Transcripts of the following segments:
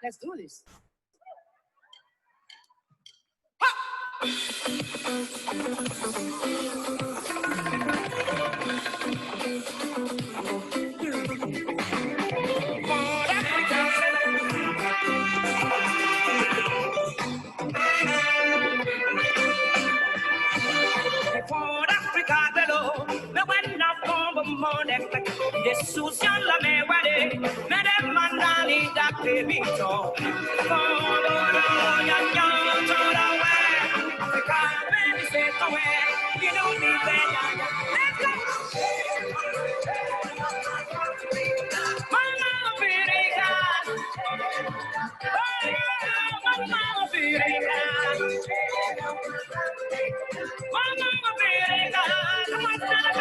Let's do this. Jesus la me wade, me dem mandali da pebito. Africa, baby, say the way. You don't need that. Let's go. Mama, Africa. Mama, Africa. Mama, Africa. Come on, come on.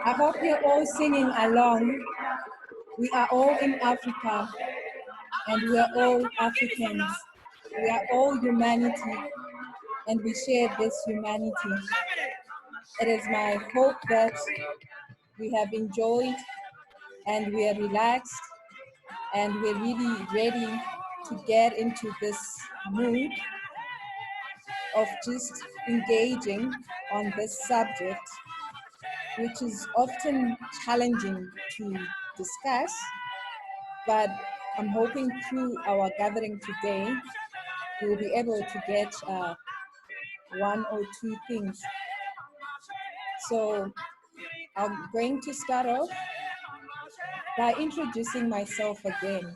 I hope you're all singing along. We are all in Africa, and we are all Africans. We are all humanity, and we share this humanity. It is my hope that we have enjoyed and we are relaxed and we're really ready to get into this mood of just engaging on this subject, which is often challenging to discuss, but I'm hoping through our gathering today, we'll be able to get one or two things. So I'm going to start off by introducing myself again.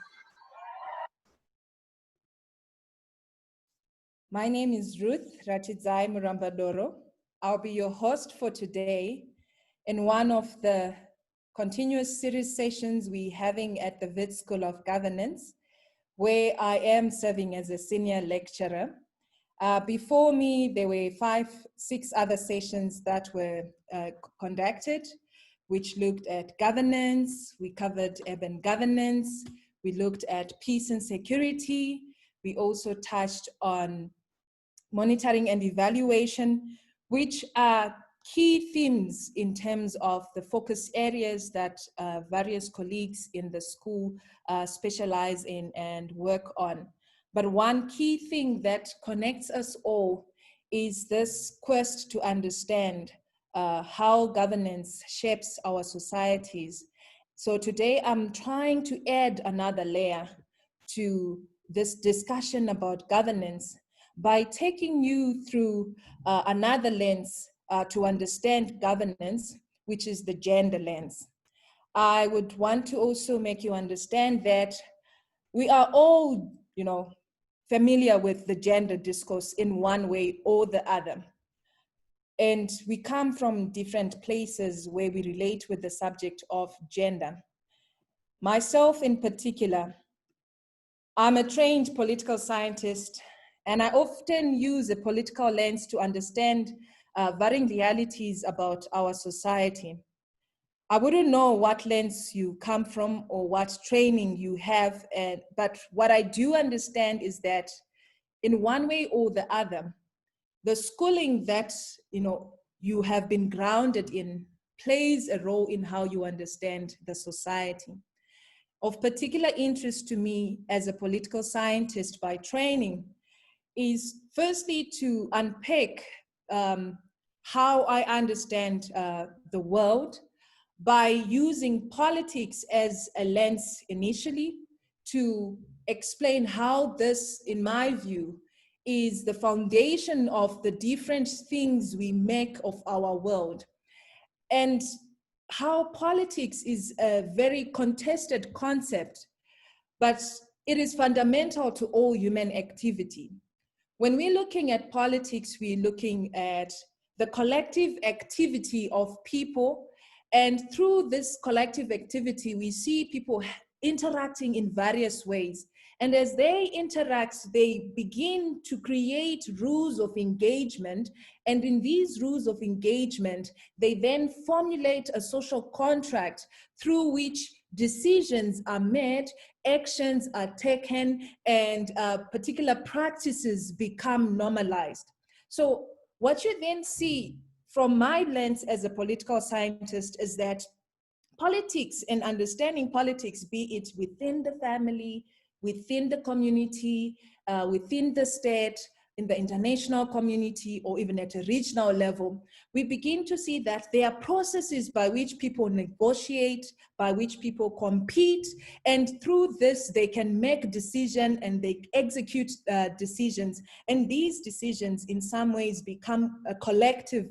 My name is Ruth Murambadoro. I'll be your host for today in one of the continuous series sessions we're having at the Wits School of Governance, where I am serving as a senior lecturer. Before me, there were 6 other sessions that were conducted, which looked at governance. We covered urban governance. We looked at peace and security. We also touched on monitoring and evaluation, which are key themes in terms of the focus areas that various colleagues in the school specialize in and work on. But one key thing that connects us all is this quest to understand how governance shapes our societies. So today I'm trying to add another layer to this discussion about governance by taking you through another lens to understand governance, which is the gender lens. I would want to also make you understand that we are all, familiar with the gender discourse in one way or the other. And we come from different places where we relate with the subject of gender. Myself in particular, I'm a trained political scientist, and I often use a political lens to understand varying realities about our society. I wouldn't know what lens you come from or what training you have, but what I do understand is that in one way or the other, the schooling that you have been grounded in plays a role in how you understand the society. Of particular interest to me as a political scientist by training is firstly to unpack how I understand the world by using politics as a lens initially to explain how this, in my view, is the foundation of the different things we make of our world. And how politics is a very contested concept, but it is fundamental to all human activity. When we're looking at politics, we're looking at the collective activity of people. And through this collective activity, we see people interacting in various ways. And as they interact, they begin to create rules of engagement. And in these rules of engagement, they then formulate a social contract through which decisions are made, actions are taken, and particular practices become normalized. So what you then see from my lens as a political scientist is that politics and understanding politics, be it within the family, within the community, within the state, in the international community, or even at a regional level, we begin to see that there are processes by which people negotiate, by which people compete, and through this, they can make decisions and they execute decisions. And these decisions, in some ways, become a collective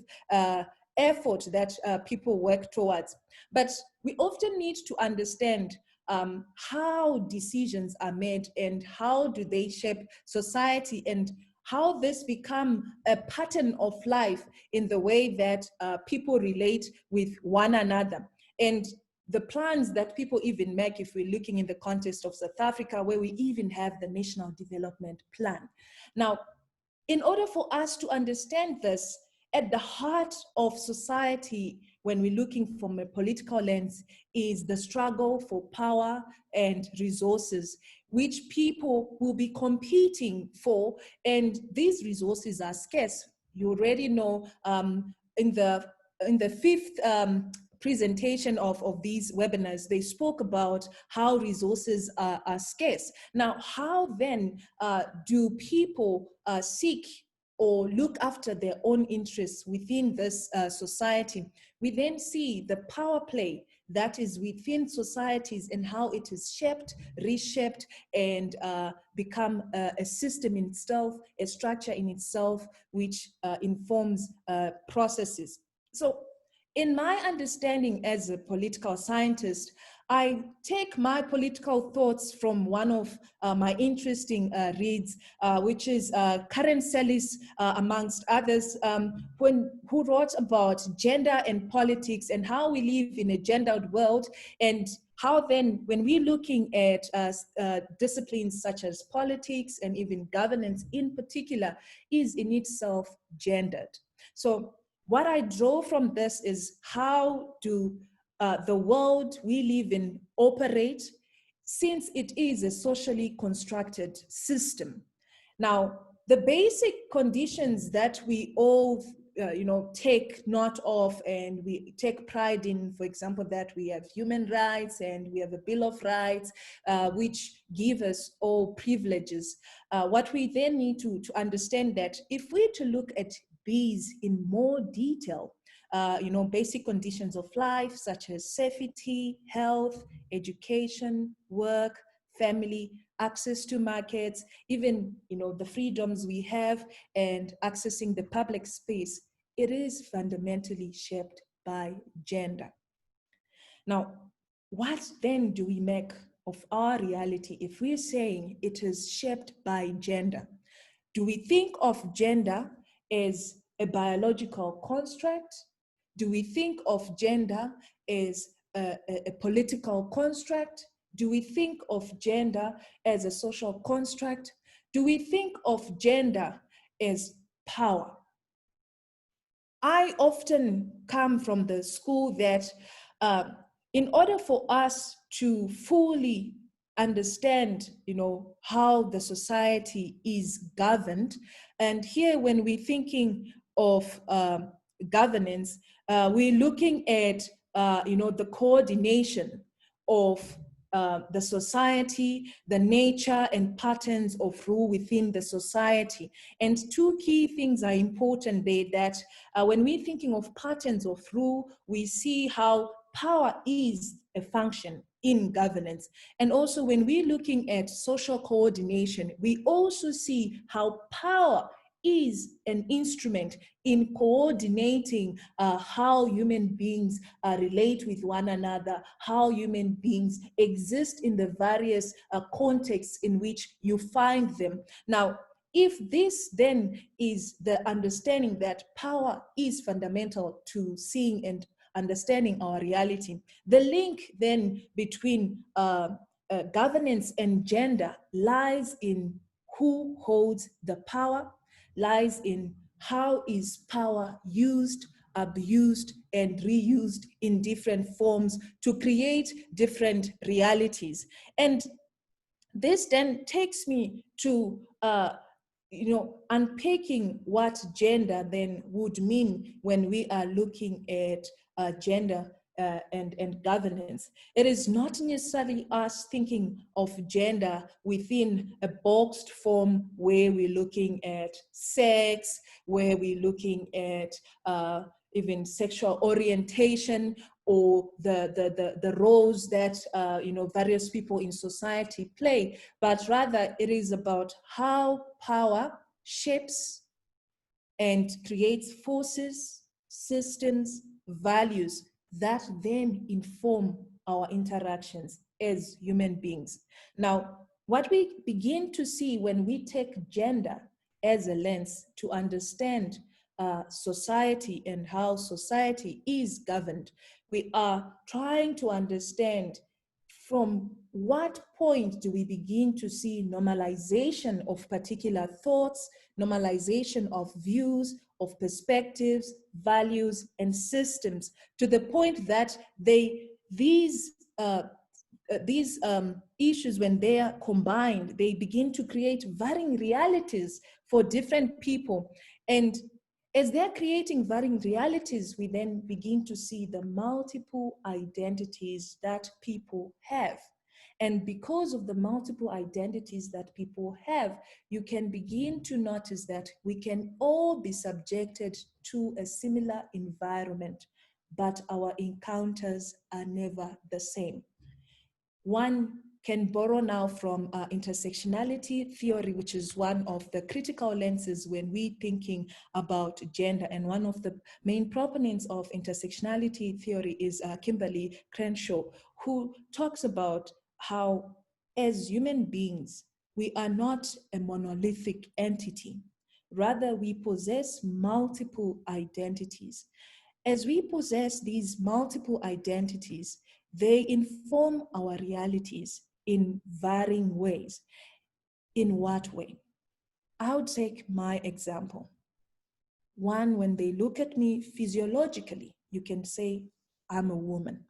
effort that people work towards. But we often need to understand how decisions are made and how do they shape society, and how this become a pattern of life in the way that people relate with one another. And the plans that people even make, if we're looking in the context of South Africa, where we even have the National Development Plan. Now, in order for us to understand this, at the heart of society, when we're looking from a political lens, is the struggle for power and resources, which people will be competing for, and these resources are scarce. You already know in the fifth presentation of these webinars, they spoke about how resources are scarce. Now, how then do people seek or look after their own interests within this society? We then see the power play that is within societies and how it is shaped, reshaped, and become a system in itself, a structure in itself, which informs processes. So in my understanding as a political scientist, I take my political thoughts from one of my interesting reads, which is Karen Sellis, amongst others, who wrote about gender and politics and how we live in a gendered world, and how then, when we're looking at disciplines such as politics and even governance in particular, is in itself gendered. So what I draw from this is how do the world we live in operate, since it is a socially constructed system. Now, the basic conditions that we all take note of and we take pride in, for example, that we have human rights and we have a Bill of Rights, which give us all privileges. What we then need to understand that if we're to look at these in more detail, basic conditions of life such as safety, health, education, work, family, access to markets, even, the freedoms we have and accessing the public space, it is fundamentally shaped by gender. Now, what then do we make of our reality if we're saying it is shaped by gender? Do we think of gender as a biological construct? Do we think of gender as a political construct? Do we think of gender as a social construct? Do we think of gender as power? I often come from the school that in order for us to fully understand, how the society is governed, and here when we're thinking of governance, we're looking at, the coordination of the society, the nature and patterns of rule within the society. And two key things are important there, that when we're thinking of patterns of rule, we see how power is a function in governance. And also when we're looking at social coordination, we also see how power is an instrument in coordinating how human beings relate with one another, how human beings exist in the various contexts in which you find them. Now, if this then is the understanding that power is fundamental to seeing and understanding our reality, the link then between governance and gender lies in who holds the power, lies in how is power used, abused, and reused in different forms to create different realities. And this then takes me to unpacking what gender then would mean when we are looking at gender and governance. It is not necessarily us thinking of gender within a boxed form where we're looking at sex, where we're looking at even sexual orientation, or the roles that various people in society play, but rather it is about how power shapes and creates forces, systems, values that then inform our interactions as human beings. Now, what we begin to see when we take gender as a lens to understand society and how society is governed, we are trying to understand from what point do we begin to see normalization of particular thoughts, normalization of views, of perspectives, values, and systems, to the point that these issues, when they are combined, they begin to create varying realities for different people. And as they're creating varying realities, we then begin to see the multiple identities that people have. And because of the multiple identities that people have, you can begin to notice that we can all be subjected to a similar environment, but our encounters are never the same. One can borrow now from intersectionality theory, which is one of the critical lenses when we're thinking about gender. And one of the main proponents of intersectionality theory is Kimberly Crenshaw, who talks about how as human beings, we are not a monolithic entity. Rather, we possess multiple identities. As we possess these multiple identities, they inform our realities in varying ways. In what way? I would take my example. One, when they look at me physiologically, you can say, I'm a woman.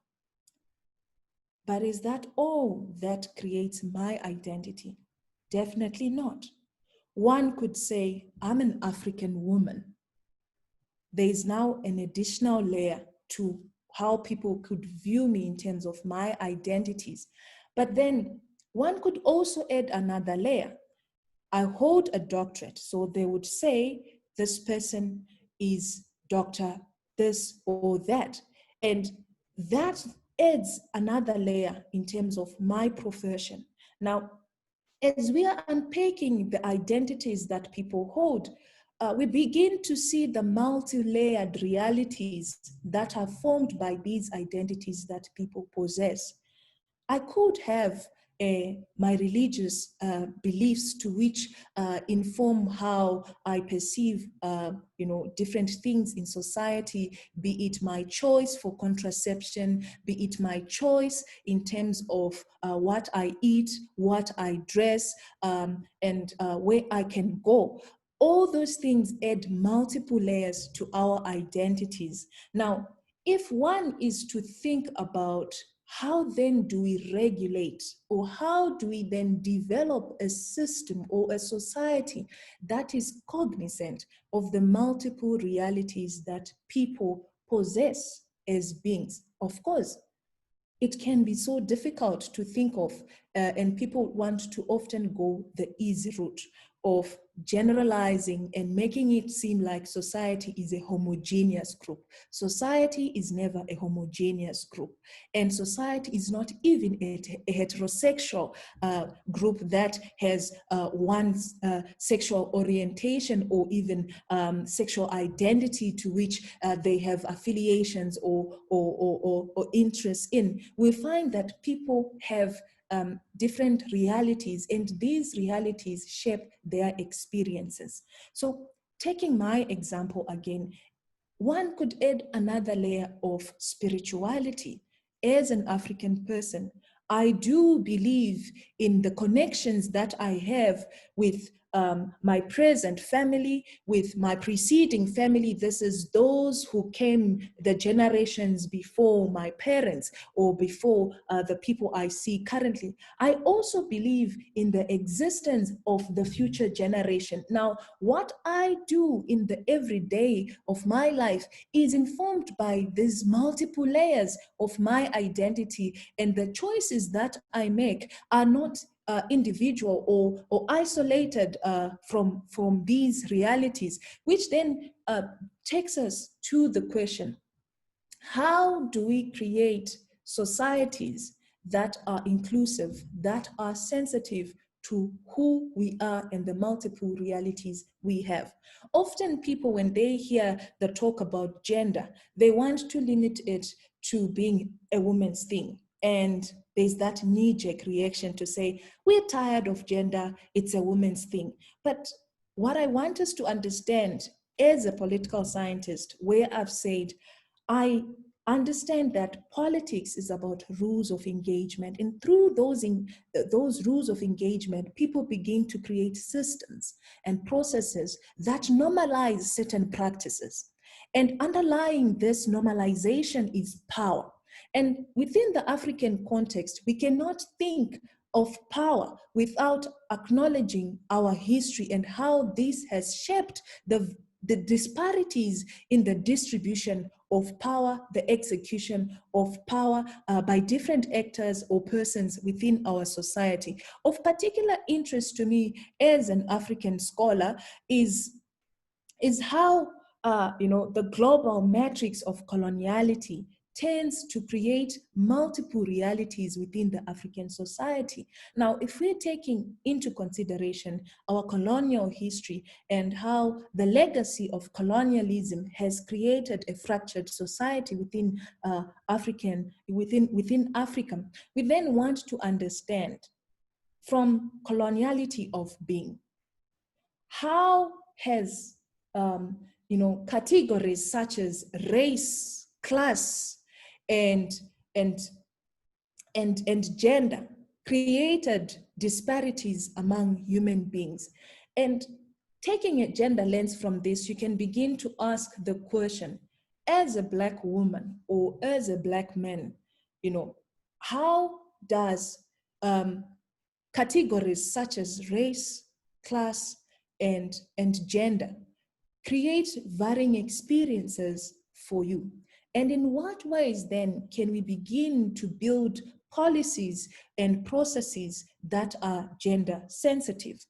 But is that all that creates my identity? Definitely not. One could say, I'm an African woman. There is now an additional layer to how people could view me in terms of my identities. But then one could also add another layer. I hold a doctorate, so they would say this person is doctor this or that. And that adds another layer in terms of my profession. Now, as we are unpacking the identities that people hold, we begin to see the multi-layered realities that are formed by these identities that people possess. I could have my religious beliefs to which inform how I perceive, different things in society, be it my choice for contraception, be it my choice in terms of what I eat, what I dress, and where I can go. All those things add multiple layers to our identities. Now, if one is to think about how then do we regulate, or how do we then develop a system or a society that is cognizant of the multiple realities that people possess as beings? Of course, it can be so difficult to think of, and people want to often go the easy route of generalizing and making it seem like society is a homogeneous group. Society is never a homogeneous group, and society is not even a heterosexual group that has one sexual orientation or even sexual identity to which they have affiliations or interests in. We find that people have different realities, and these realities shape their experiences. So, taking my example again, one could add another layer of spirituality. As an African person, I do believe in the connections that I have with my present family, with my preceding family. This is those who came the generations before my parents or before the people I see currently. I also believe in the existence of the future generation. Now, what I do in the everyday of my life is informed by these multiple layers of my identity, and the choices that I make are not individual or isolated from these realities, which then takes us to the question, how do we create societies that are inclusive, that are sensitive to who we are and the multiple realities we have? Often people, when they hear the talk about gender, they want to limit it to being a woman's thing. And there's that knee-jerk reaction to say, we're tired of gender, it's a woman's thing. But what I want us to understand as a political scientist, where I've said, I understand that politics is about rules of engagement. And through those rules of engagement, people begin to create systems and processes that normalize certain practices. And underlying this normalization is power. And within the African context, we cannot think of power without acknowledging our history and how this has shaped the disparities in the distribution of power, the execution of power by different actors or persons within our society. Of particular interest to me as an African scholar is how the global matrix of coloniality tends to create multiple realities within the African society. Now, if we're taking into consideration our colonial history and how the legacy of colonialism has created a fractured society within within Africa, we then want to understand from coloniality of being, how has categories such as race, class, and gender created disparities among human beings? And taking a gender lens from this, you can begin to ask the question, as a Black woman or as a Black man, how does categories such as race, class, and gender create varying experiences for you? And in what ways then can we begin to build policies and processes that are gender sensitive?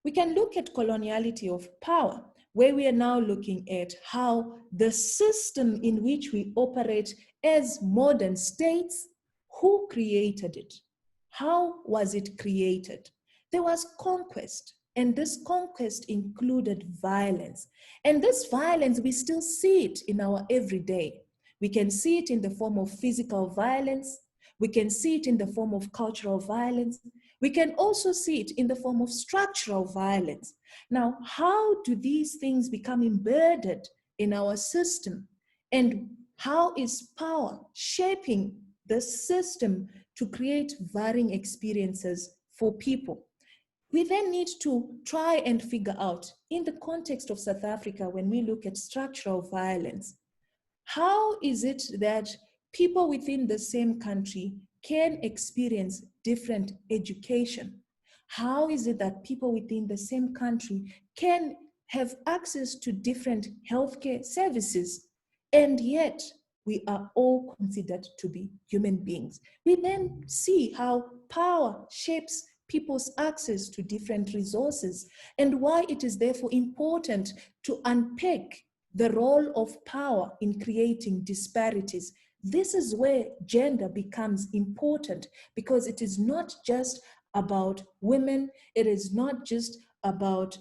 We can look at coloniality of power, where we are now looking at how the system in which we operate as modern states, who created it? How was it created? There was conquest, and this conquest included violence. And this violence, we still see it in our everyday. We can see it in the form of physical violence. We can see it in the form of cultural violence. We can also see it in the form of structural violence. Now, how do these things become embedded in our system? And how is power shaping the system to create varying experiences for people? We then need to try and figure out, in the context of South Africa, when we look at structural violence, how is it that people within the same country can experience different education? How is it that people within the same country can have access to different healthcare services? And yet, we are all considered to be human beings. We then see how power shapes people's access to different resources and why it is therefore important to unpack the role of power in creating disparities. This is where gender becomes important, because it is not just about women, it is not just about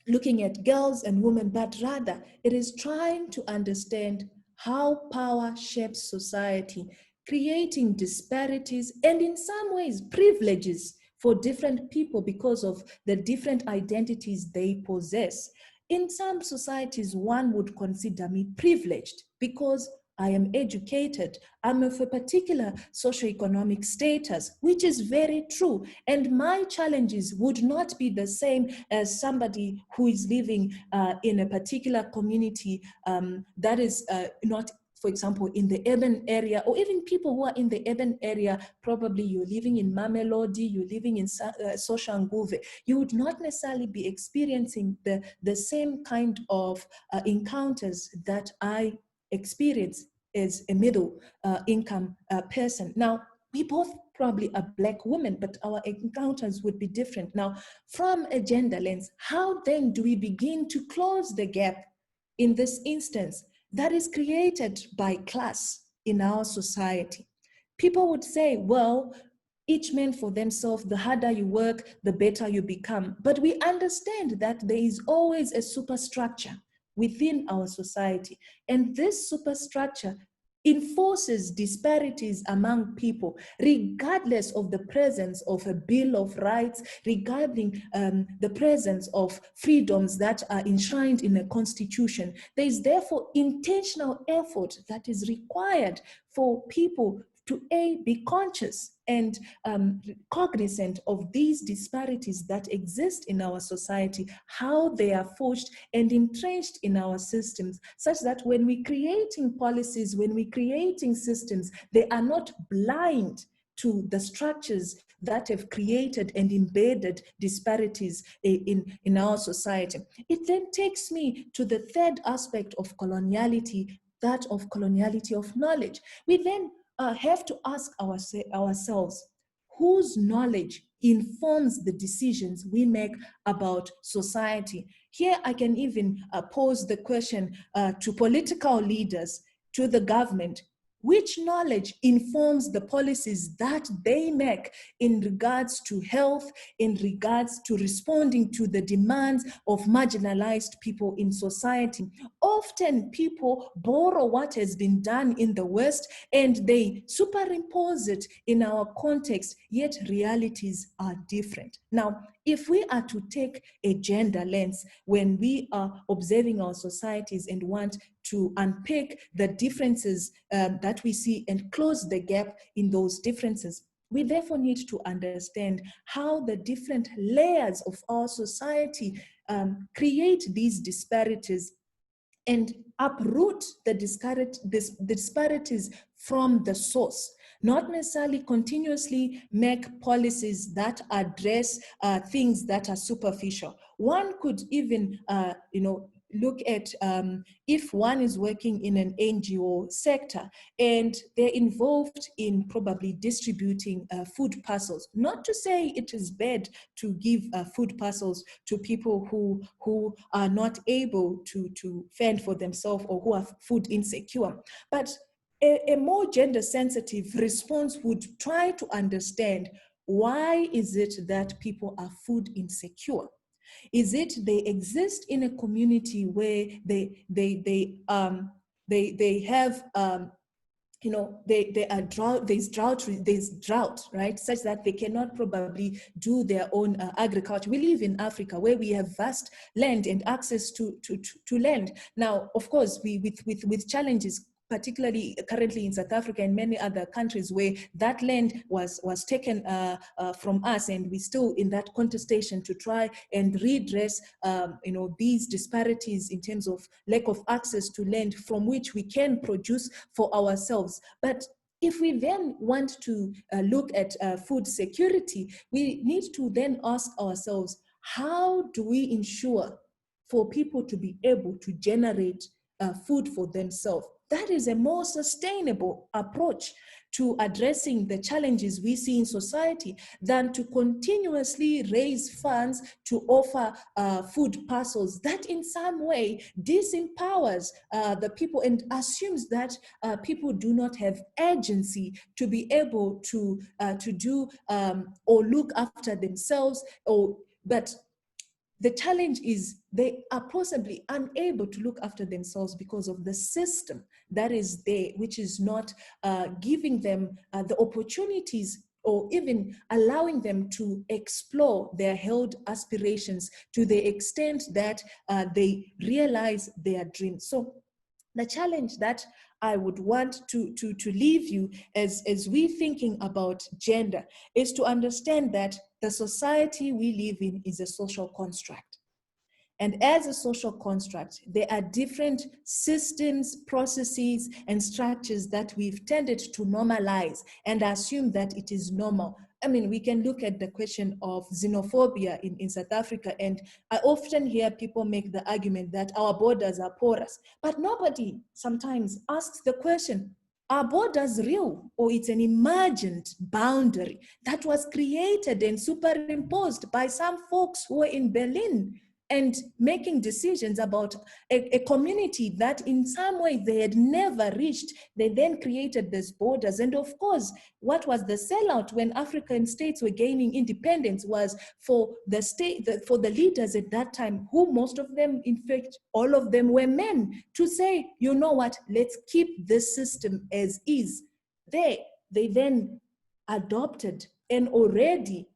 looking at girls and women, but rather it is trying to understand how power shapes society, creating disparities and in some ways privileges for different people because of the different identities they possess. In some societies, one would consider me privileged because I am educated, I'm of a particular socioeconomic status, which is very true. And my challenges would not be the same as somebody who is living in a particular community that is not, for example, in the urban area, or even people who are in the urban area. Probably you're living in Mamelodi, you're living in Soshanguve. You would not necessarily be experiencing the same kind of encounters that I experience as a middle income person. Now, we both probably are Black women, but our encounters would be different. Now, from a gender lens, how then do we begin to close the gap in this instance that is created by class in our society? People would say, well, each man for themselves, the harder you work, the better you become. But we understand that there is always a superstructure within our society. And this superstructure enforces disparities among people, regardless of the presence of a Bill of Rights, regarding the presence of freedoms that are enshrined in a constitution. There is therefore intentional effort that is required for people to be conscious and cognizant of these disparities that exist in our society, how they are forged and entrenched in our systems, such that when we're creating policies, when we're creating systems, they are not blind to the structures that have created and embedded disparities in our society. It then takes me to the third aspect of coloniality, that of coloniality of knowledge. We then have to ask ourselves, whose knowledge informs the decisions we make about society? Here I can even pose the question to political leaders, to the government. Which knowledge informs the policies that they make in regards to health, in regards to responding to the demands of marginalized people in society? Often people borrow what has been done in the West and they superimpose it in our context, yet realities are different. Now, if we are to take a gender lens when we are observing our societies and want to unpick the differences that we see and close the gap in those differences, we therefore need to understand how the different layers of our society create these disparities and uproot the disparities from the source, not necessarily continuously make policies that address things that are superficial. One could even, look at if one is working in an NGO sector and they're involved in probably distributing food parcels. Not to say it is bad to give food parcels to people who are not able to fend for themselves or who are food insecure, but a more gender-sensitive response would try to understand, why is it that people are food insecure? Is it they exist in a community where they have they are there's drought, right? Such that they cannot probably do their own agriculture. We live in Africa where we have vast land and access to land. Now, of course, we with challenges, particularly currently in South Africa and many other countries where that land was taken from us, and we still in that contestation to try and redress these disparities in terms of lack of access to land from which we can produce for ourselves. But if we then want to look at food security, we need to then ask ourselves, how do we ensure for people to be able to generate food for themselves? That is a more sustainable approach to addressing the challenges we see in society than to continuously raise funds to offer food parcels. That in some way disempowers the people and assumes that people do not have agency to be able to do or look after themselves. But the challenge is they are possibly unable to look after themselves because of the system that is there, which is not giving them the opportunities or even allowing them to explore their held aspirations to the extent that they realize their dreams. So the challenge that I would want to leave you as we thinking about gender is to understand that the society we live in is a social construct. And as a social construct, there are different systems, processes, and structures that we've tended to normalize and assume that it is normal. I mean, we can look at the question of xenophobia in South Africa, and I often hear people make the argument that our borders are porous, but nobody sometimes asks the question, are borders real, or it's an imagined boundary that was created and superimposed by some folks who were in Berlin and making decisions about a community that in some way they had never reached? They then created these borders. And of course, what was the sellout when African states were gaining independence was for the for the leaders at that time, who most of them, in fact, all of them were men, to say, you know what, let's keep this system as is. They then adopted an already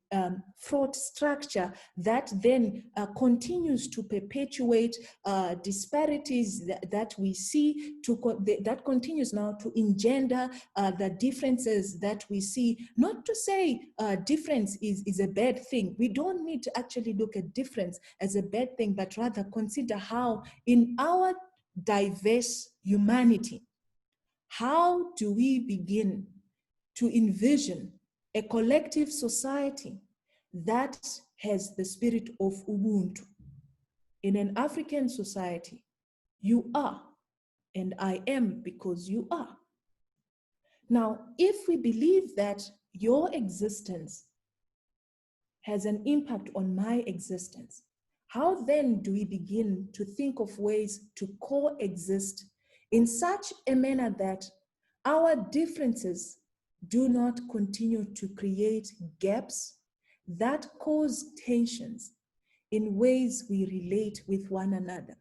fraught structure that then continues to perpetuate disparities that we see, that continues now to engender the differences that we see. Not to say difference is a bad thing. We don't need to actually look at difference as a bad thing, but rather consider how in our diverse humanity, how do we begin to envision a collective society that has the spirit of Ubuntu? In an African society, you are, and I am because you are. Now, if we believe that your existence has an impact on my existence, how then do we begin to think of ways to coexist in such a manner that our differences do not continue to create gaps that cause tensions in ways we relate with one another?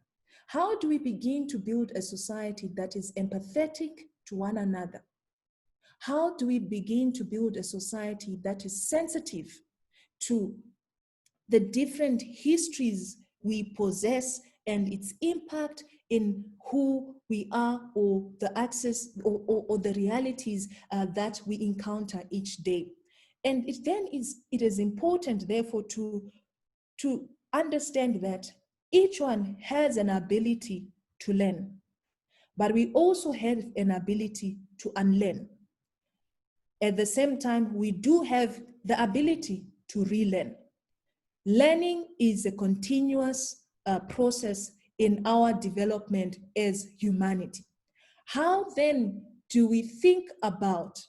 How do we begin to build a society that is empathetic to one another? How do we begin to build a society that is sensitive to the different histories we possess and its impact in who we are, or the access or the realities that we encounter each day? And it is important, therefore, to understand that each one has an ability to learn, but we also have an ability to unlearn. At the same time, we do have the ability to relearn. Learning is a continuous process in our development as humanity. How then do we think about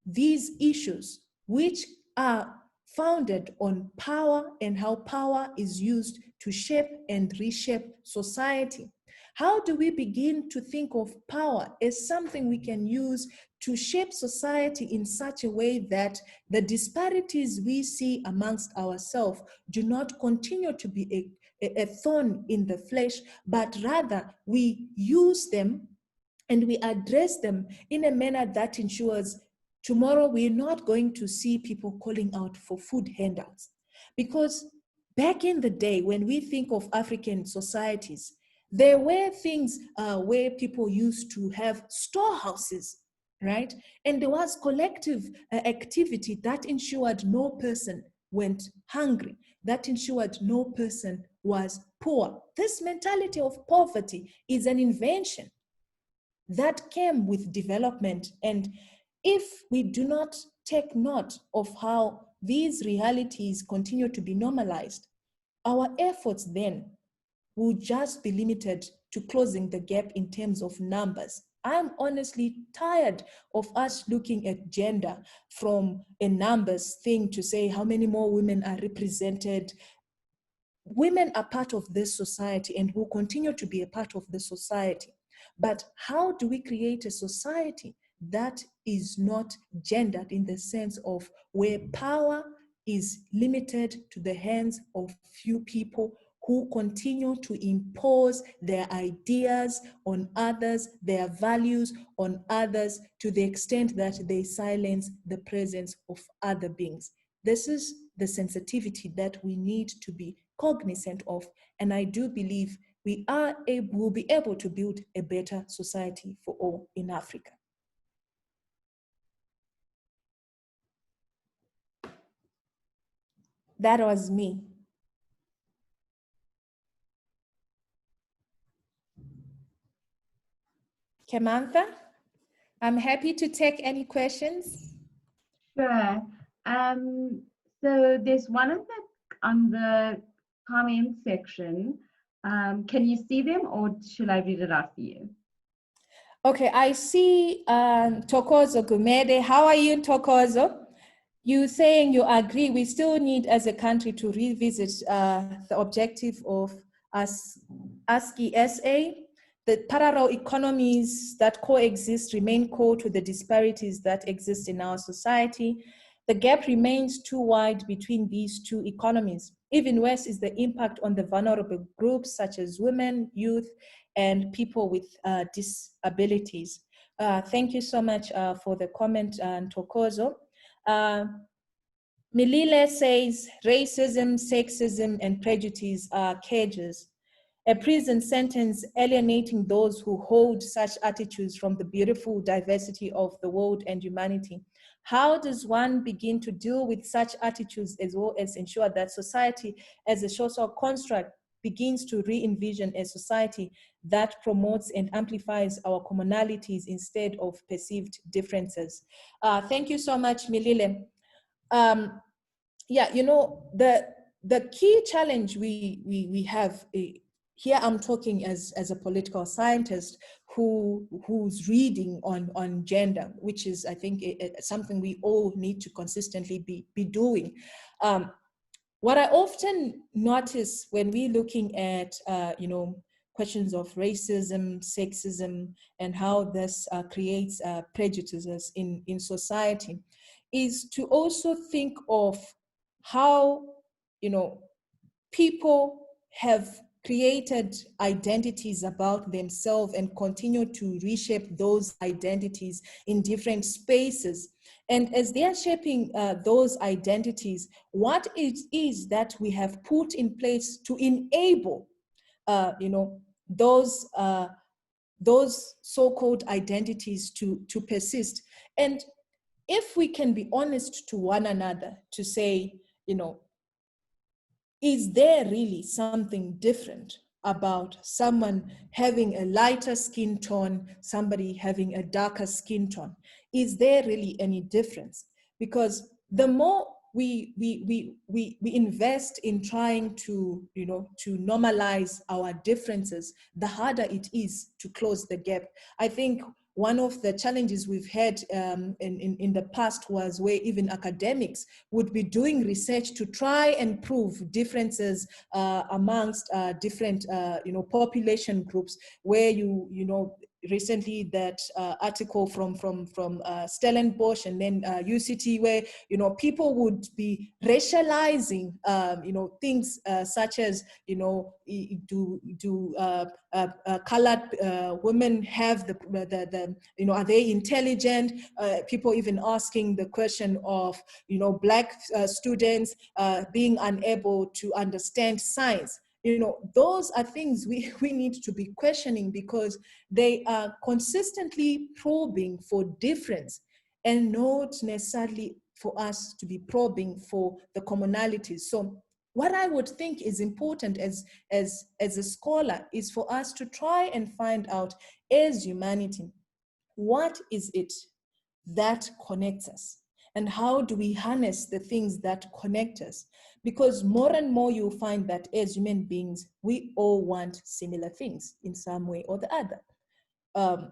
these issues, which are founded on power and how power is used to shape and reshape society? How do we begin to think of power as something we can use to shape society in such a way that the disparities we see amongst ourselves do not continue to be a thorn in the flesh, but rather we use them and we address them in a manner that ensures tomorrow we're not going to see people calling out for food handouts. Because back in the day, when we think of African societies, there were things where people used to have storehouses, right? And there was collective activity that ensured no person went hungry, that ensured no person was poor. This mentality of poverty is an invention that came with development. And if we do not take note of how these realities continue to be normalized, our efforts then will just be limited to closing the gap in terms of numbers. I'm honestly tired of us looking at gender from a numbers thing to say how many more women are represented. Women are part of this society and will continue to be a part of the society. But how do we create a society that is not gendered in the sense of where power is limited to the hands of few people who continue to impose their ideas on others, their values on others, to the extent that they silence the presence of other beings? This is the sensitivity that we need to be cognizant of, and I do believe will be able to build a better society for all in Africa. That was me. Kamantha, I'm happy to take any questions. Sure. So there's one on the comment section. Can you see them, or should I read it out for you? Okay, I see Tokozo Gumede. How are you, Tokozo? You saying you agree we still need as a country to revisit the objective of ASCII SA. The parallel economies that coexist remain core to the disparities that exist in our society. The gap remains too wide between these two economies. Even worse is the impact on the vulnerable groups such as women, youth, and people with disabilities. Thank you so much for the comment, Tokozo. Milile says racism, sexism, and prejudice are cages, a prison sentence alienating those who hold such attitudes from the beautiful diversity of the world and humanity. How does one begin to deal with such attitudes as well as ensure that society as a social construct begins to re-envision a society that promotes and amplifies our commonalities instead of perceived differences? Thank you so much, Milile. Yeah, you know, the key challenge we have here, I'm talking as a political scientist who's reading on gender, which is, I think, something we all need to consistently be doing. What I often notice when we're looking at, you know, questions of racism, sexism, and how this creates prejudices in society, is to also think of how, you know, people have created identities about themselves and continue to reshape those identities in different spaces. And as they are shaping those identities, what it is that we have put in place to enable, you know, those so-called identities to persist. And if we can be honest to one another to say, you know, is there really something different about someone having a lighter skin tone, somebody having a darker skin tone? Is there really any difference? Because the more we invest in trying to, you know, to normalize our differences, the harder it is to close the gap. I think one of the challenges we've had in the past was where even academics would be doing research to try and prove differences amongst different population groups, where you know recently that article from Stellenbosch and then UCT, where people would be racializing things such as do colored women have the are they intelligent? People even asking the question of black students being unable to understand science. Those are things we need to be questioning, because they are consistently probing for difference and not necessarily for us to be probing for the commonalities. So what I would think is important as a scholar is for us to try and find out, as humanity, what is it that connects us? And how do we harness the things that connect us? Because more and more you'll find that as human beings, we all want similar things in some way or the other.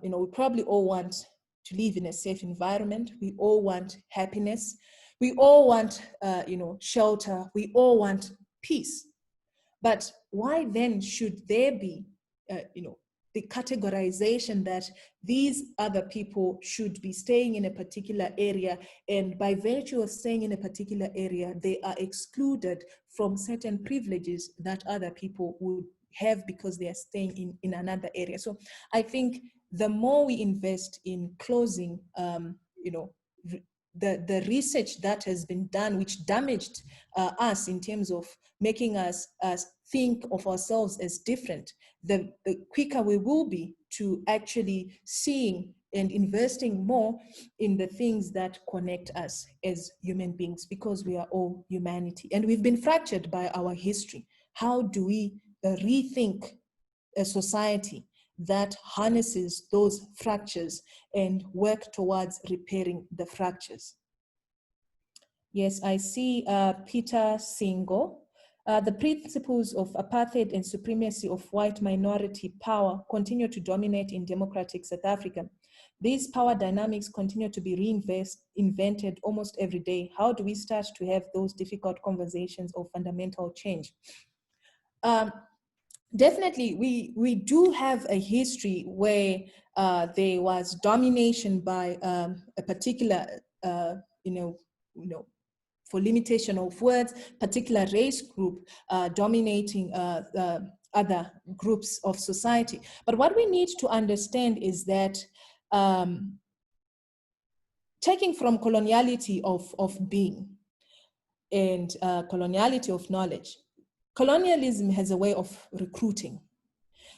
We probably all want to live in a safe environment. We all want happiness. We all want, shelter. We all want peace. But why then should there be, the categorization that these other people should be staying in a particular area, and by virtue of staying in a particular area, they are excluded from certain privileges that other people would have because they are staying in another area? So I think the more we invest in closing, the research that has been done, which damaged us in terms of making us think of ourselves as different, the quicker we will be to actually seeing and investing more in the things that connect us as human beings, because we are all humanity and we've been fractured by our history. How do we rethink a society that harnesses those fractures and work towards repairing the fractures? Yes, I see Peter Singo. The principles of apartheid and supremacy of white minority power continue to dominate in democratic South Africa. These power dynamics continue to be reinvented almost every day. How do we start to have those difficult conversations of fundamental change? Definitely, we do have a history where there was domination by a particular, for limitation of words, particular race group dominating other groups of society. But what we need to understand is that taking from coloniality of being and coloniality of knowledge, colonialism has a way of recruiting.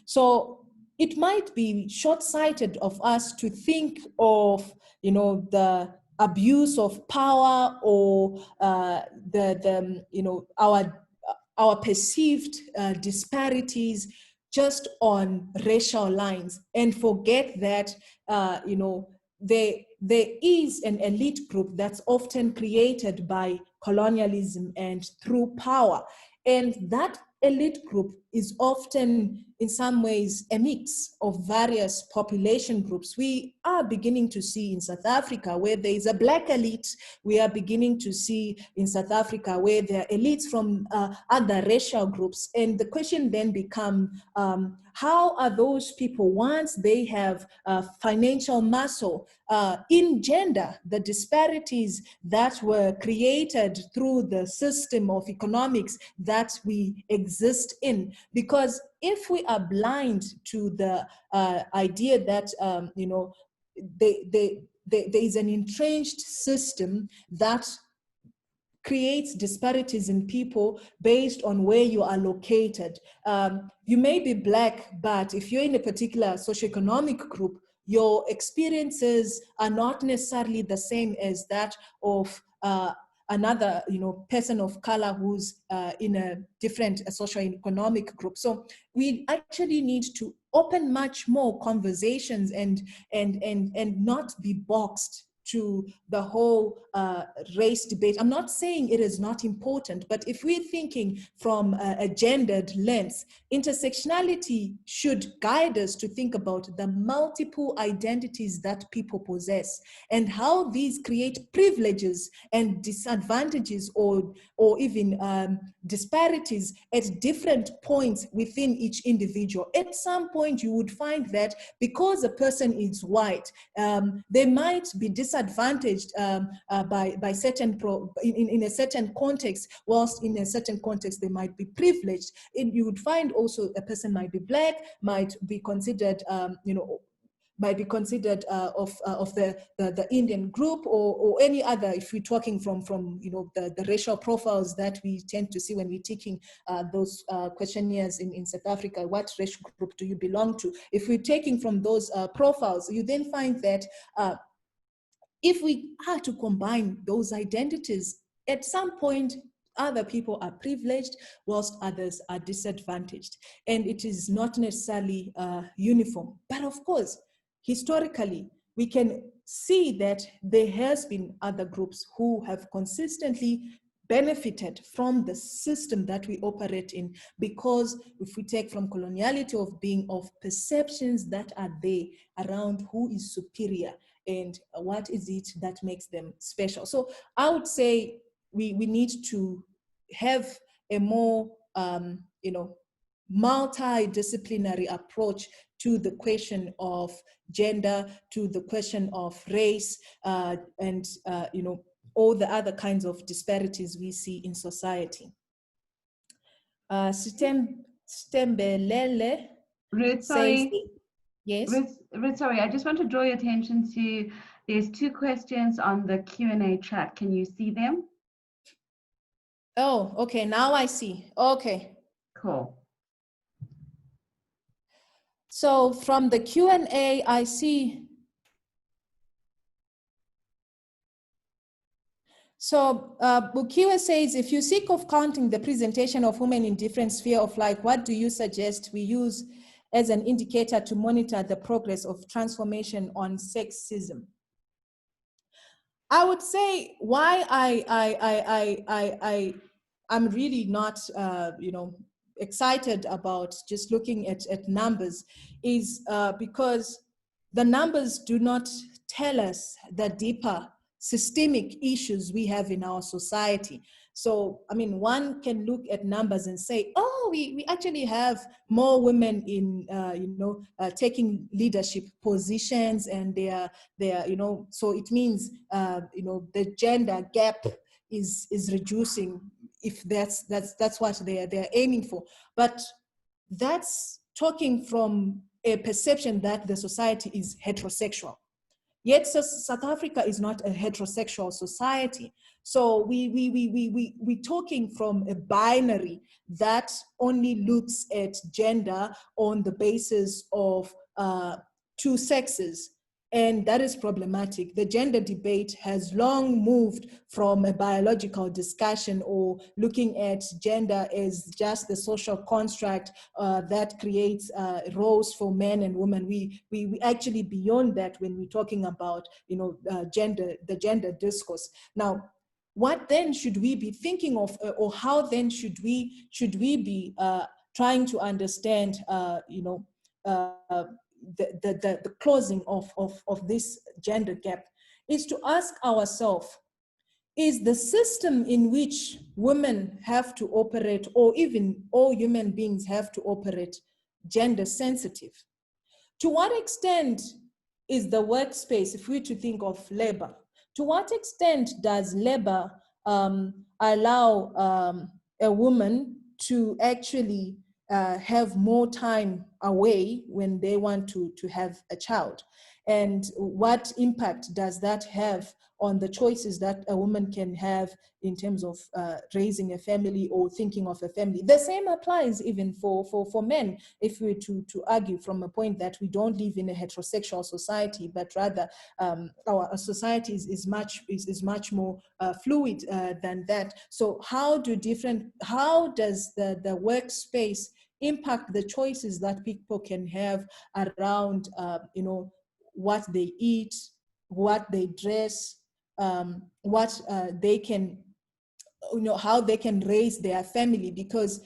So it might be short-sighted of us to think of, the abuse of power or our perceived disparities just on racial lines, and forget that there is an elite group that's often created by colonialism and through power, and that elite group is often, in some ways, a mix of various population groups. We are beginning to see in South Africa where there is a Black elite. We are beginning to see in South Africa where there are elites from other racial groups. And the question then becomes, how are those people, once they have financial muscle, engender the disparities that were created through the system of economics that we exist in? Because if we are blind to the idea that there is an entrenched system that creates disparities in people based on where you are located. You may be Black, but if you're in a particular socioeconomic group, your experiences are not necessarily the same as that of another person of color who's in a different socioeconomic group. So we actually need to open much more conversations and not be boxed to the whole race debate. I'm not saying it is not important, but if we're thinking from a gendered lens, intersectionality should guide us to think about the multiple identities that people possess and how these create privileges and disadvantages or even disparities at different points within each individual. At some point, you would find that because a person is white, they might be disadvantaged by certain in a certain context, whilst in a certain context they might be privileged. You would find also a person might be black, might be considered, might be considered of the Indian group or any other, if we're talking from the racial profiles that we tend to see when we're taking those questionnaires in South Africa. What racial group do you belong to? If we're taking from those profiles, you then find that if we are to combine those identities, at some point other people are privileged whilst others are disadvantaged, and it is not necessarily uniform. But of course, historically, we can see that there has been other groups who have consistently benefited from the system that we operate in, because if we take from coloniality of being of perceptions that are there around who is superior and what is it that makes them special. So I would say we need to have a more multidisciplinary approach to the question of gender, to the question of race, and all the other kinds of disparities we see in society. Stembelele Ruth, says, sorry. yes. Ruth, sorry, I just want to draw your attention to, there's 2 questions on the Q&A chat. Can you see them? Oh, okay, now I see. Okay. Cool. So from the Q&A, I see. So Bukiwa says, if you seek of counting the presentation of women in different spheres of life, what do you suggest we use as an indicator to monitor the progress of transformation on sexism? I would say why I'm really not, excited about just looking at numbers is because the numbers do not tell us the deeper systemic issues we have in our society. So, I mean, one can look at numbers and say, oh, we actually have more women in, taking leadership positions, and they are, so it means, the gender gap is reducing, if that's what they're aiming for. But that's talking from a perception that the society is heterosexual. Yet South Africa is not a heterosexual society. So we're talking from a binary that only looks at gender on the basis of 2 sexes. And that is problematic. The gender debate has long moved from a biological discussion or looking at gender as just the social construct that creates roles for men and women. We actually beyond that when we're talking about gender, the gender discourse. Now, what then should we be thinking of, or how then should we be trying to understand the closing of this gender gap, is to ask ourselves, is the system in which women have to operate, or even all human beings have to operate, gender sensitive? To what extent is the workspace, if we were to think of labor, to what extent does labor allow a woman to actually have more time away when they want to have a child? And what impact does that have on the choices that a woman can have in terms of raising a family or thinking of a family? The same applies even for men, if we were to argue from a point that we don't live in a heterosexual society, but rather our society is much more fluid than that. So how does the workspace impact the choices that people can have around what they eat, what they dress, what they can, how they can raise their family, because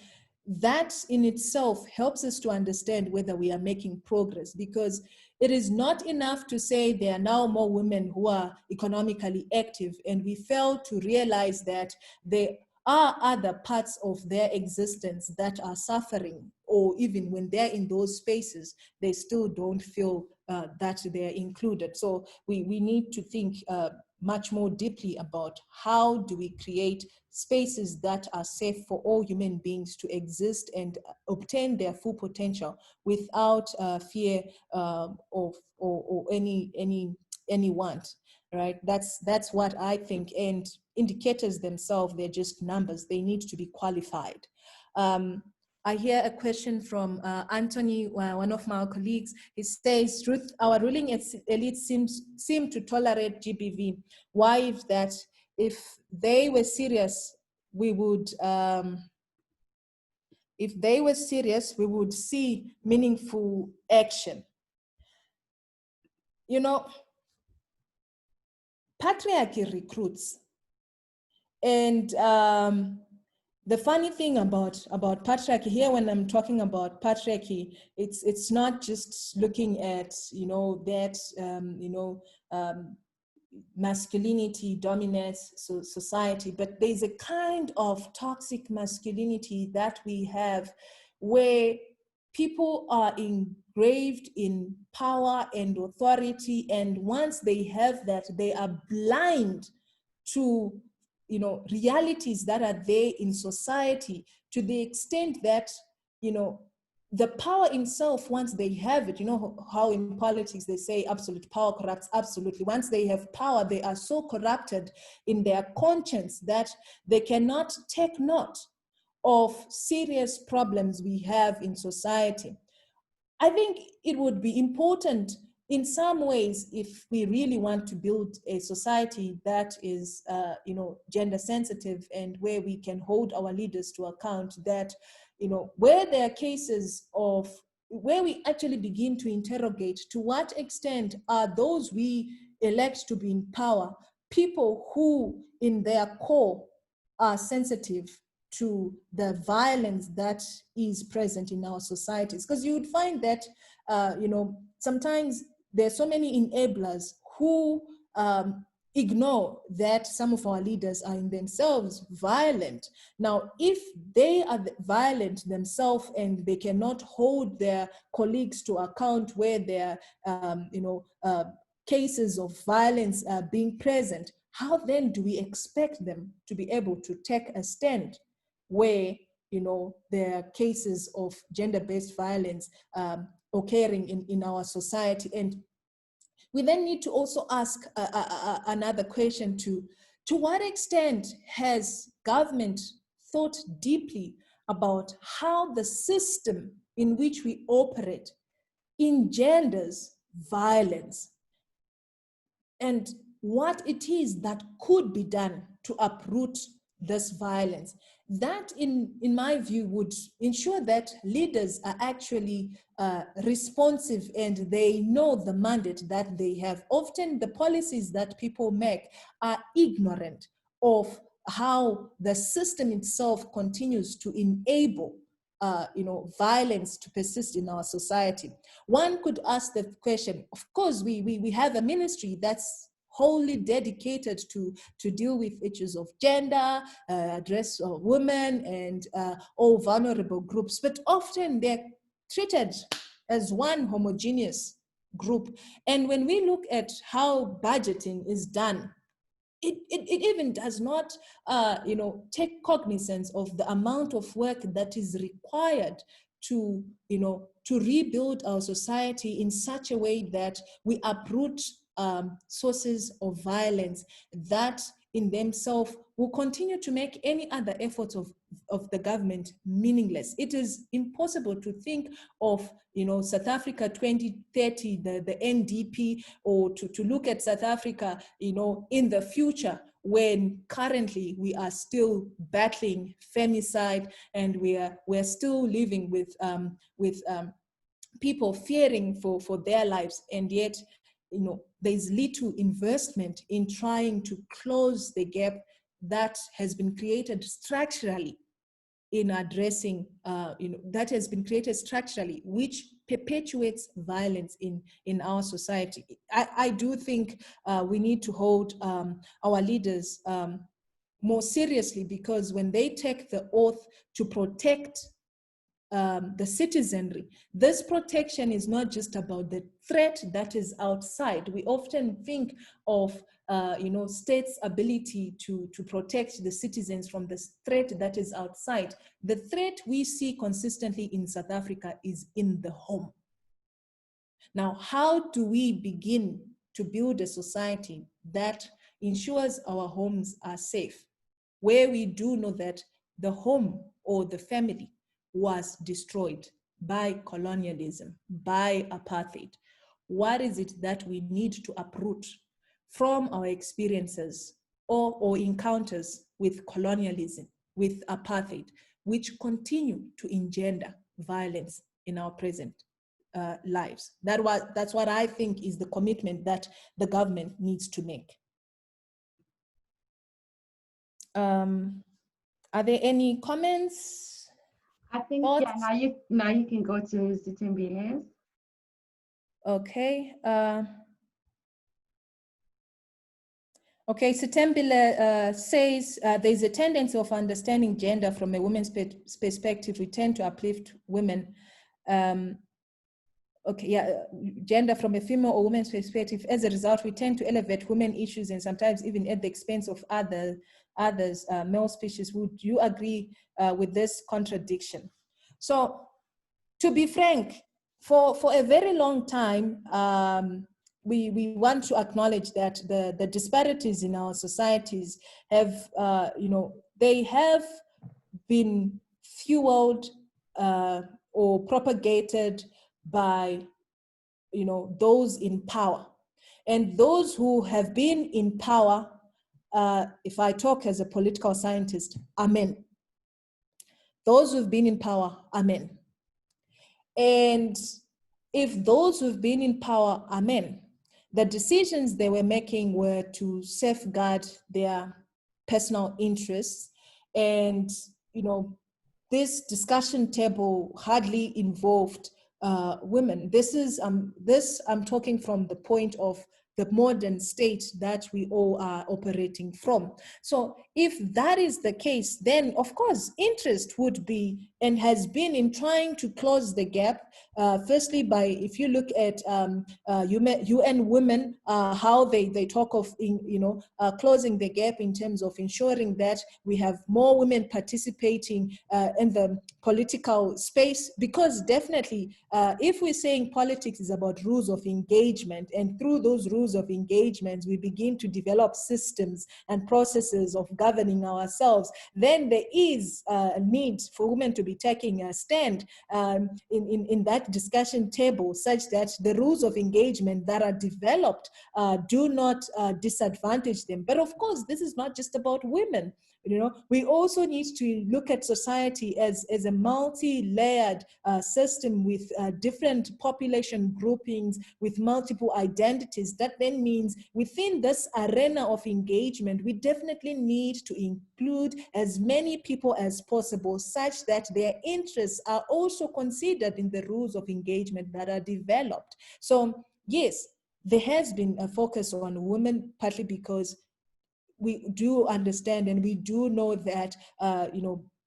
that in itself helps us to understand whether we are making progress. Because it is not enough to say there are now more women who are economically active, and we fail to realize that there are other parts of their existence that are suffering, or even when they're in those spaces, they still don't feel that they're included. So we need to think much more deeply about how do we create spaces that are safe for all human beings to exist and obtain their full potential without fear of or any want, right? That's what I think. And indicators themselves, they're just numbers. They need to be qualified. I hear a question from Anthony, one of my colleagues. He says, Ruth, our ruling elite seem to tolerate GBV. Why is that? If they were serious, we would, see meaningful action. You know, patriarchy recruits. And the funny thing about patriarchy here, when I'm talking about patriarchy, it's not just looking at, masculinity dominates society, but there's a kind of toxic masculinity that we have where people are engraved in power and authority, and once they have that, they are blind to realities that are there in society, to the extent that the power itself, once they have it, how in politics they say absolute power corrupts absolutely. Once they have power, they are so corrupted in their conscience that they cannot take note of serious problems we have in society. I think it would be important in some ways, if we really want to build a society that is, gender sensitive, and where we can hold our leaders to account, that, where there are cases of where we actually begin to interrogate to what extent are those we elect to be in power people who in their core are sensitive to the violence that is present in our societies. Because you would find that, sometimes there are so many enablers who ignore that some of our leaders are in themselves violent. Now, if they are violent themselves and they cannot hold their colleagues to account where there are, cases of violence being present, how then do we expect them to be able to take a stand where there are cases of gender-based violence occurring in our society? And we then need to also ask another question: to what extent has government thought deeply about how the system in which we operate engenders violence, and what it is that could be done to uproot this violence? That, in my view, would ensure that leaders are actually responsive and they know the mandate that they have. Often the policies that people make are ignorant of how the system itself continues to enable violence to persist in our society. One could ask the question, of course, we have a ministry that's wholly dedicated to deal with issues of gender, address women and all vulnerable groups, but often they're treated as one homogeneous group. And when we look at how budgeting is done, it even does not, take cognizance of the amount of work that is required to rebuild our society in such a way that we uproot sources of violence that in themselves will continue to make any other efforts of the government meaningless. It is impossible to think of South Africa 2030, the NDP, or to look at South Africa in the future, when currently we are still battling femicide, and we're still living with people fearing for their lives. And yet there's little investment in trying to close the gap that has been created structurally in addressing, that has been created structurally, which perpetuates violence in our society. I do think we need to hold our leaders more seriously, because when they take the oath to protect the citizenry, this protection is not just about the threat that is outside. We often think of states' ability to protect the citizens from the threat that is outside. The threat we see consistently in South Africa is in the home. Now, how do we begin to build a society that ensures our homes are safe, where we do know that the home or the family was destroyed by colonialism, by apartheid? What is it that we need to uproot from our experiences or encounters with colonialism, with apartheid, which continue to engender violence in our present lives? That's what I think is the commitment that the government needs to make. Are there any comments? I think, thoughts? yeah, now you can go to Zitembile's. Okay. Okay, Sitembile says there's a tendency of understanding gender from a woman's perspective. We tend to uplift women. Okay, yeah, gender from a female or woman's perspective. As a result, we tend to elevate women issues, and sometimes even at the expense of others, male species. Would you agree with this contradiction? So, to be frank, for a very long time, we want to acknowledge that the disparities in our societies have, they have been fueled or propagated by, those in power. And those who have been in power, if I talk as a political scientist, are men. Those who've been in power are men. And if those who've been in power are men, the decisions they were making were to safeguard their personal interests. And, this discussion table hardly involved women. I'm talking from the point of the modern state that we all are operating from. So if that is the case, then of course interest would be and has been in trying to close the gap. Firstly, if you look at UN Women, how they talk of closing the gap in terms of ensuring that we have more women participating in the political space, because definitely if we're saying politics is about rules of engagement, and through those rules of engagement we begin to develop systems and processes of governing ourselves, then there is a need for women to be taking a stand in that discussion table, such that the rules of engagement that are developed do not disadvantage them. But of course, this is not just about women. We also need to look at society as a multi-layered system with different population groupings, with multiple identities. That then means within this arena of engagement, we definitely need to include as many people as possible, such that their interests are also considered in the rules of engagement that are developed. So yes, there has been a focus on women, partly because we do understand and we do know that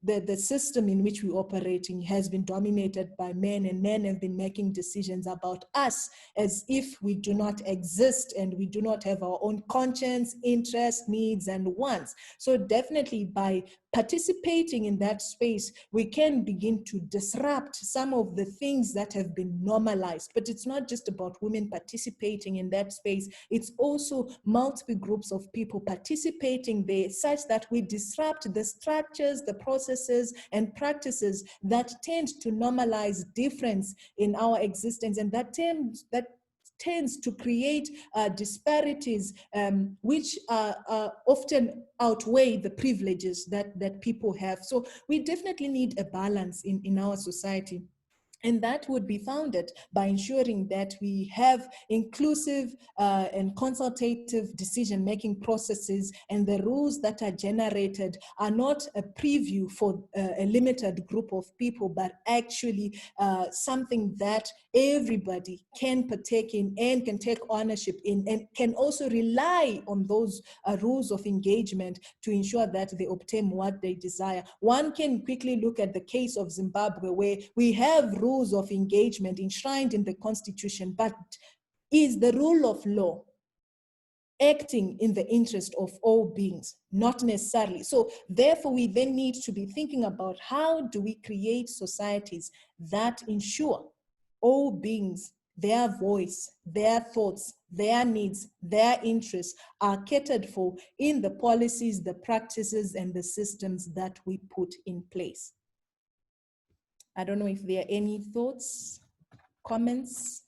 the system in which we're operating has been dominated by men, and men have been making decisions about us as if we do not exist and we do not have our own conscience, interests, needs, and wants. So definitely by participating in that space, we can begin to disrupt some of the things that have been normalized. But it's not just about women participating in that space, it's also multiple groups of people participating there, such that we disrupt the structures, the processes, and practices that tend to normalize difference in our existence, and that tends to create disparities which often outweigh the privileges that people have. So we definitely need a balance in our society. And that would be founded by ensuring that we have inclusive and consultative decision-making processes, and the rules that are generated are not a preview for a limited group of people, but actually something that everybody can partake in and can take ownership in, and can also rely on those rules of engagement to ensure that they obtain what they desire. One can quickly look at the case of Zimbabwe, where we have rules of engagement enshrined in the Constitution, but is the rule of law acting in the interest of all beings? Not necessarily. So therefore, we then need to be thinking about how do we create societies that ensure all beings, their voice, their thoughts, their needs, their interests are catered for in the policies, the practices, and the systems that we put in place. I don't know if there are any thoughts, comments.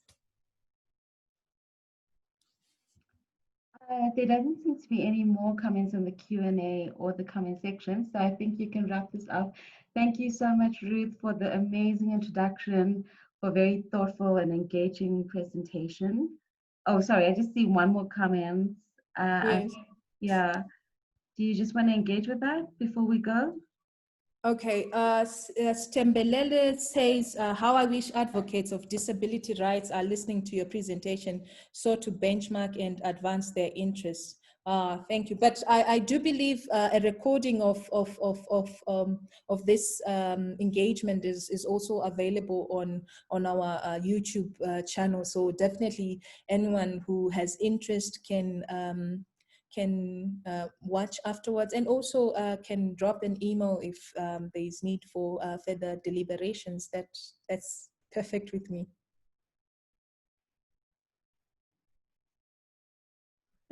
There doesn't seem to be any more comments on the Q&A or the comment section, so I think you can wrap this up. Thank you so much, Ruth, for the amazing introduction, for a very thoughtful and engaging presentation. Oh, sorry, I just see one more comment. Yes. Yeah. Do you just want to engage with that before we go? Okay, Stembelele says, how I wish advocates of disability rights are listening to your presentation so to benchmark and advance their interests. Thank you. But I do believe a recording of this engagement is also available on our YouTube channel. So definitely anyone who has interest can watch afterwards, and also can drop an email if there is need for further deliberations. That's perfect with me.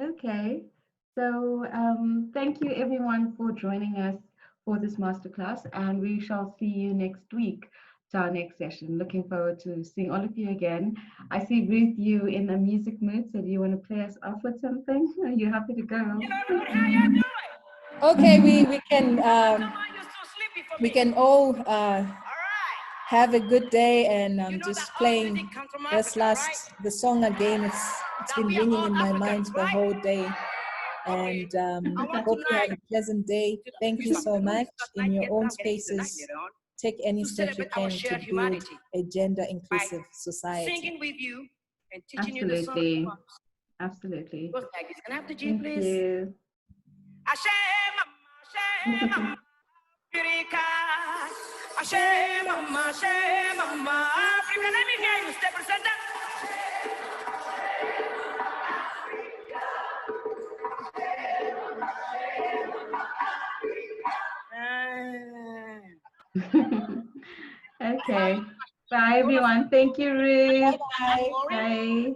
Okay, so thank you everyone for joining us for this masterclass, and we shall see you next week to our next session. Looking forward to seeing all of you again. I see Ruth, you in a music mood, so do you want to play us off with something? Are you happy to go? How you doing? Okay, we can You're so we can all All right. have a good day, and I'm You know just that all playing music comes from this Africa, the song again. It's That been we are ringing all in my Africans, mind the right? whole day. Okay. And I want hope you have tonight a pleasant day. Thank you so much. In your own spaces, take any to step you celebrate our can to shared build humanity a gender by inclusive society. singing with you and teaching you the song. Absolutely. Absolutely. What's that? Can I have the G, Thank please? you. Africa. Africa. Let me hear you. Step center. Okay. Bye, everyone. Thank you, Ruth. Bye. Bye.